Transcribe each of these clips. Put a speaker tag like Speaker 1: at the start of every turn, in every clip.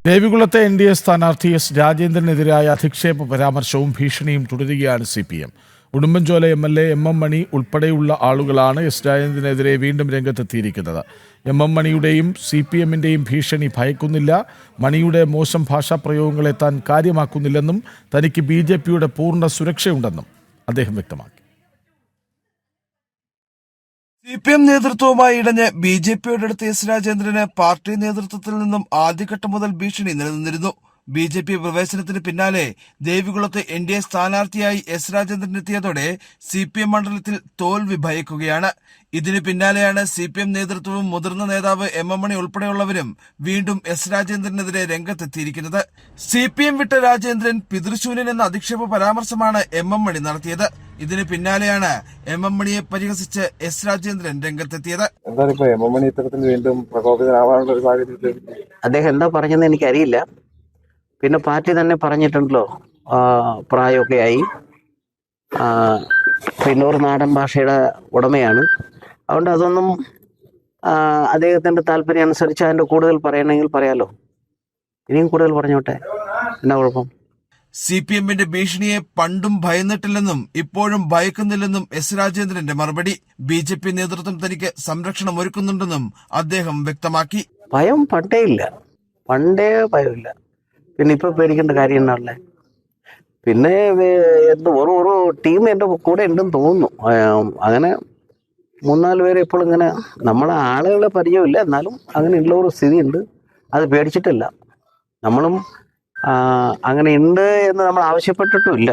Speaker 1: ദേവികുളത്തെ NDA സ്ഥാനാർത്ഥി S രാജേന്ദ്രനെതിരായ അധിക്ഷേപ പരാമർശവും ഭീഷണിയും തുടരുകയാണ് CPM. ഉടുമ്പൻചോല MLA MM മണി ഉൾപ്പെടെയുള്ള ആളുകളാണ് എസ് രാജേന്ദ്രനെതിരെ വീണ്ടും രംഗത്തെത്തിയിരിക്കുന്നത്. MM മണിയുടെയും CPMന്റെയും ഭീഷണി ഭയക്കുന്നില്ല. മണിയുടെ മോശം ഭാഷാ പ്രയോഗങ്ങളെ താൻ കാര്യമാക്കുന്നില്ലെന്നും തനിക്ക് BJPയുടെ പൂർണ്ണ സുരക്ഷയുണ്ടെന്നും അദ്ദേഹം വ്യക്തമാക്കി.
Speaker 2: CPM നേതൃത്വവുമായി ഇടഞ്ഞ് BJPയുടെ അടുത്ത് എസ് രാജേന്ദ്രന് പാർട്ടി നേതൃത്വത്തിൽ നിന്നും ആദ്യഘട്ടം മുതൽ ഭീഷണി നിലനിന്നിരുന്നു. BJP പ്രവേശനത്തിന് പിന്നാലെ ദേവികുളത്ത് NDA സ്ഥാനാർത്ഥിയായി എസ് രാജേന്ദ്രൻ എത്തിയതോടെ CPM മണ്ഡലത്തിൽ തോൽവി ഭയക്കുകയാണ്. ഇതിന് പിന്നാലെയാണ് CPM നേതൃത്വവും മുതിർന്ന നേതാവ് MM മണി ഉൾപ്പെടെയുള്ളവരും വീണ്ടും എസ് രാജേന്ദ്രനെതിരെ രംഗത്തെത്തിയിരിക്കുന്നത്. CPM വിട്ട രാജേന്ദ്രൻ പിതൃശൂന്യൻ എന്ന അധിക്ഷേപ പരാമർശമാണ് MM മണി നടത്തിയത്. ഇതിന് പിന്നാലെയാണ് MM മണിയെ പരിഹസിച്ച് എസ് രാജേന്ദ്രൻ രംഗത്തെത്തിയത്.
Speaker 3: അദ്ദേഹം എന്താ പറഞ്ഞെന്ന് എനിക്കറിയില്ല. പിന്നെ പാർട്ടി തന്നെ പറഞ്ഞിട്ടുണ്ടല്ലോ, പ്രായമൊക്കെ ആയി, പിന്നെ ഒരു നാടൻ ഭാഷയുടെ ഉടമയാണ്. അതുകൊണ്ട് അതൊന്നും അദ്ദേഹത്തിന്റെ താല്പര്യം അനുസരിച്ച് അതിന്റെ കൂടുതൽ പറയണമെങ്കിൽ പറയാലോ. ഇനിയും കൂടുതൽ പറഞ്ഞോട്ടെ, എന്നാ കുഴപ്പം?
Speaker 2: CPMന്റെ ഭീഷണിയെ പണ്ടും ഭയന്നിട്ടില്ലെന്നും ഇപ്പോഴും ഭയക്കുന്നില്ലെന്നും എസ് രാജേന്ദ്രന്റെ മറുപടി. BJP നേതൃത്വം തനിക്ക് സംരക്ഷണം ഒരുക്കുന്നുണ്ടെന്നും അദ്ദേഹം വ്യക്തമാക്കി.
Speaker 3: ഭയം പണ്ടേ ഭയമില്ല. പിന്നെ ഇപ്പൊ പേടിക്കേണ്ട കാര്യം എന്നാണല്ലേ? പിന്നെ ഒരു ടീം എന്റെ കൂടെ ഉണ്ടെന്ന് തോന്നുന്നു. അങ്ങനെ 3-4 പേര് ഇപ്പോൾ ഇങ്ങനെ, നമ്മളെ ആളുകളെ പരിചയമില്ല, എന്നാലും അങ്ങനെയുള്ള ഒരു സ്ഥിതി ഉണ്ട്. അത് പേടിച്ചിട്ടില്ല. നമ്മളും അങ്ങനെ ഉണ്ട് എന്ന് നമ്മൾ ആവശ്യപ്പെട്ടിട്ടുമില്ല.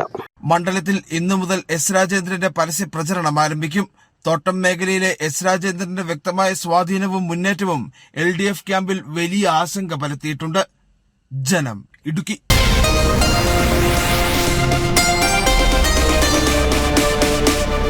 Speaker 2: മണ്ഡലത്തിൽ ഇന്നു മുതൽ എസ് രാജേന്ദ്രന്റെ പരസ്യ പ്രചരണം ആരംഭിക്കും. തോട്ടം മേഖലയിലെ എസ് രാജേന്ദ്രന്റെ വ്യക്തമായ സ്വാധീനവും മുന്നേറ്റവും LDF ക്യാമ്പിൽ വലിയ ആശങ്ക പരത്തിയിട്ടുണ്ട്. ജനം, ഇടുക്കി.